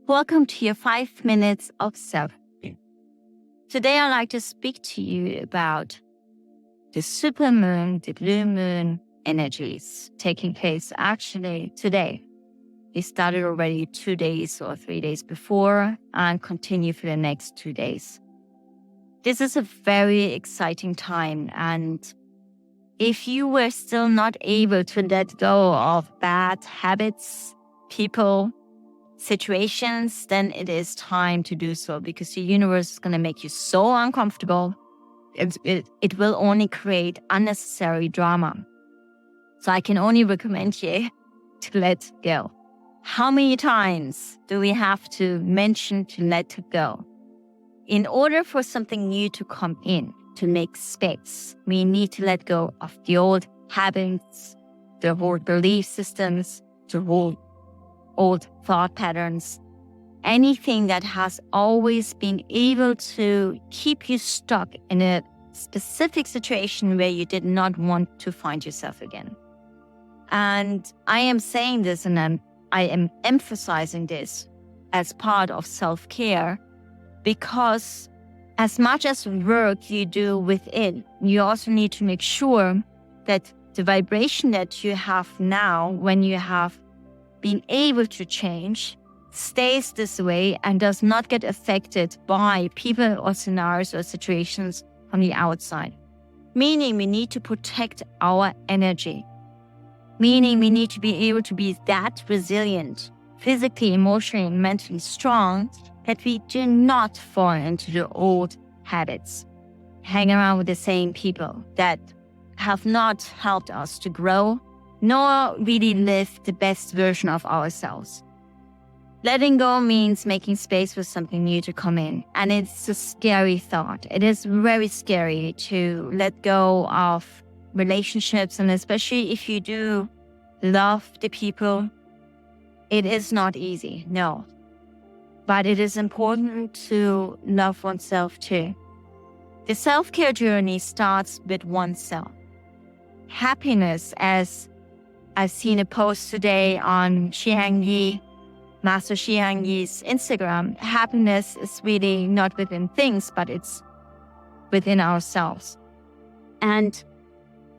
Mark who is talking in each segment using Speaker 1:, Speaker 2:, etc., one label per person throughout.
Speaker 1: Welcome to your 5 minutes of self-care. Today I'd like to speak to you about the supermoon, the blue moon energies taking place actually today. It started already 2 days or 3 days before and continue for the next 2 days. This is a very exciting time, and if you were still not able to let go of bad habits, people, situations, then it is time to do so, because the universe is going to make you so uncomfortable. It will only create unnecessary drama. So I can only recommend you to let go. How many times do we have to mention to let go? In order for something new to come in, to make space, we need to let go of the old habits, the old belief systems, the old thought patterns, anything that has always been able to keep you stuck in a specific situation where you did not want to find yourself again. And I am saying this, and I am emphasizing this as part of self-care, because as much as work you do within, you also need to make sure that the vibration that you have now, when you have been able to change, stays this way and does not get affected by people or scenarios or situations from the outside. Meaning we need to protect our energy. Meaning we need to be able to be that resilient, physically, emotionally, and mentally strong, that we do not fall into the old habits, hang around with the same people that have not helped us to grow, nor really live the best version of ourselves. Letting go means making space for something new to come in. And it's a scary thought. It is very scary to let go of relationships, and especially if you do love the people. It is not easy, no. But it is important to love oneself too. The self-care journey starts with oneself. Happiness, as I've seen a post today on Master Xiangyi's Instagram, happiness is really not within things, but it's within ourselves. And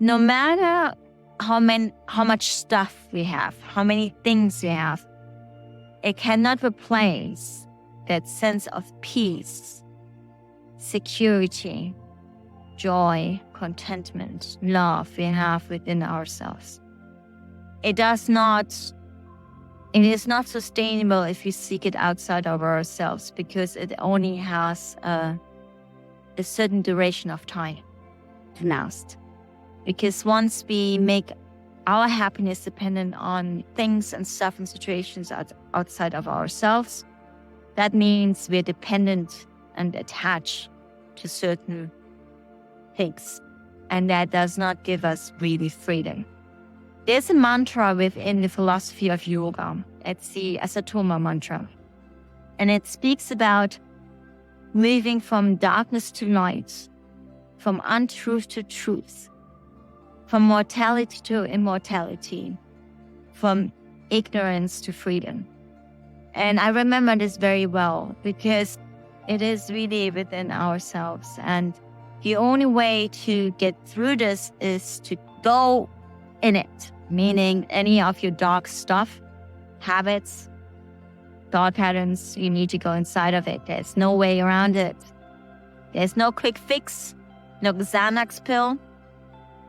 Speaker 1: no matter how much stuff we have, how many things we have, it cannot replace that sense of peace, security, joy, contentment, love we have within ourselves. It is not sustainable if we seek it outside of ourselves, because it only has a certain duration of time to last. Because once we make our happiness dependent on things and stuff and situations outside of ourselves, that means we're dependent and attached to certain things. And that does not give us really freedom. There's a mantra within the philosophy of yoga. It's the 𝘴𝑗𝑒𝑚𝑎 mantra. And it speaks about moving from darkness to light, from untruth to truth, from mortality to immortality, from ignorance to freedom. And I remember this very well, because it is really within ourselves. And the only way to get through this is to go in it, meaning any of your dark stuff, habits, thought patterns, you need to go inside of it. There's no way around it. There's no quick fix, no Xanax pill.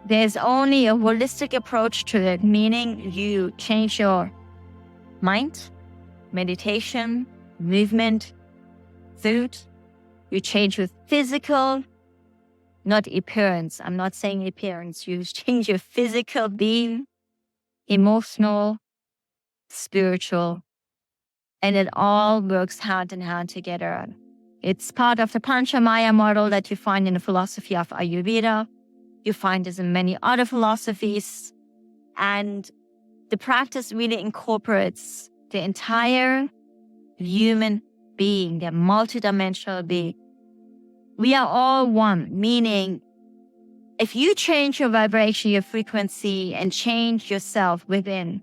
Speaker 1: There's only a holistic approach to it, meaning you change your mind, meditation, movement, food. You change your physical, not appearance. I'm not saying appearance. You change your physical being, emotional, spiritual, and it all works hand in hand together. It's part of the Panchamaya model that you find in the philosophy of Ayurveda. You find this in many other philosophies. And the practice really incorporates the entire human being, the multidimensional being. We are all one, meaning if you change your vibration, your frequency, and change yourself within,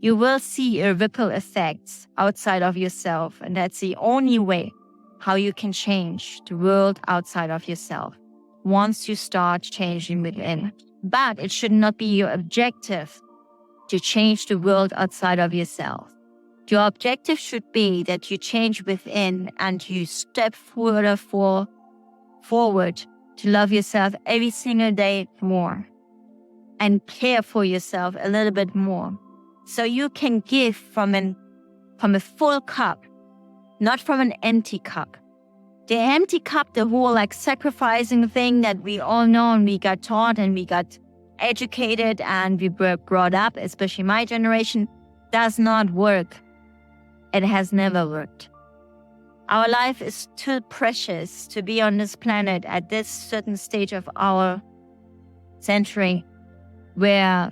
Speaker 1: you will see a ripple effect outside of yourself. And that's the only way how you can change the world outside of yourself once you start changing within. But it should not be your objective to change the world outside of yourself. Your objective should be that you change within and you step further forward to love yourself every single day more and care for yourself a little bit more. So you can give from a full cup, not from an empty cup. The empty cup, the whole sacrificing thing that we all know and we got taught and we got educated and we were brought up, especially my generation, does not work. It has never worked. Our life is too precious to be on this planet at this certain stage of our century where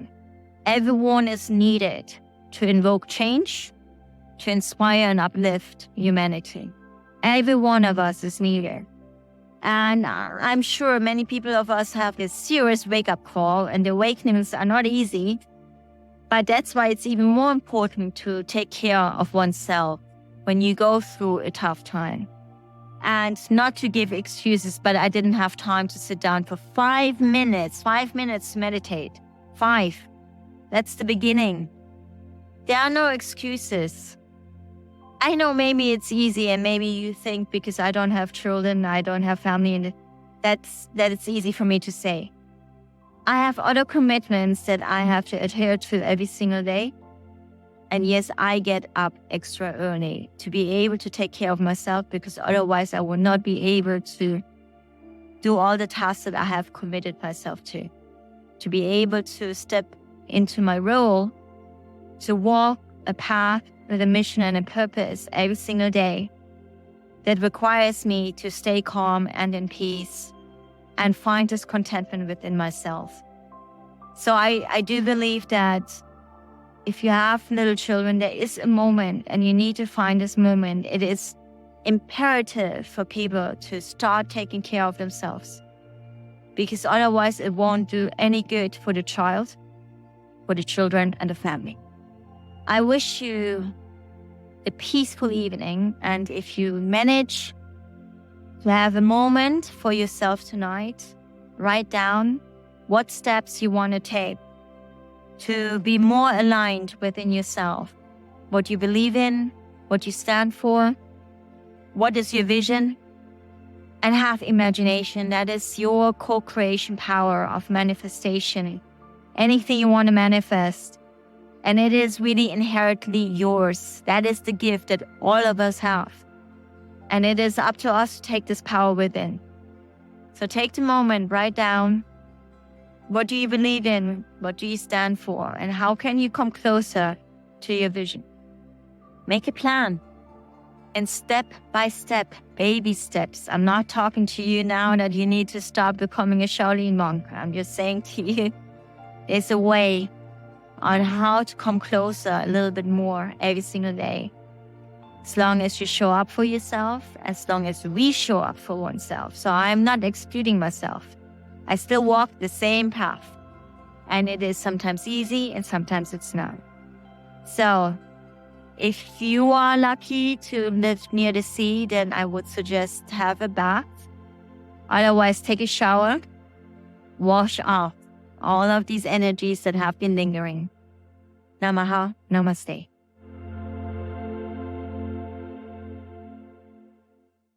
Speaker 1: everyone is needed to invoke change, to inspire and uplift humanity. Every one of us is needed. And I'm sure many people of us have this serious wake-up call, and the awakenings are not easy. But that's why it's even more important to take care of oneself when you go through a tough time. And not to give excuses, but I didn't have time to sit down for 5 minutes to meditate. 5. That's the beginning. There are no excuses. I know maybe it's easy and maybe you think because I don't have children, I don't have family, and that it's easy for me to say. I have other commitments that I have to adhere to every single day. And yes, I get up extra early to be able to take care of myself because otherwise I will not be able to do all the tasks that I have committed myself to. To be able to step into my role, to walk a path with a mission and a purpose every single day that requires me to stay calm and in peace and find this contentment within myself. So I do believe that if you have little children, there is a moment and you need to find this moment. It is imperative for people to start taking care of themselves because otherwise it won't do any good for the child, for the children and the family. I wish you a peaceful evening, and if you manage to have a moment for yourself tonight, write down what steps you want to take to be more aligned within yourself, what you believe in, what you stand for, what is your vision, and have imagination. That is your co-creation power of manifestation. Anything you want to manifest. And it is really inherently yours. That is the gift that all of us have. And it is up to us to take this power within. So take the moment, write down, what do you believe in? What do you stand for? And how can you come closer to your vision? Make a plan. And step by step, baby steps. I'm not talking to you now that you need to stop becoming a Shaolin monk. I'm just saying to you, there's a way on how to come closer a little bit more every single day. As long as you show up for yourself, as long as we show up for oneself. So I'm not excluding myself. I still walk the same path. And it is sometimes easy and sometimes it's not. So if you are lucky to live near the sea, then I would suggest have a bath. Otherwise, take a shower, wash off all of these energies that have been lingering. Namaha, namaste.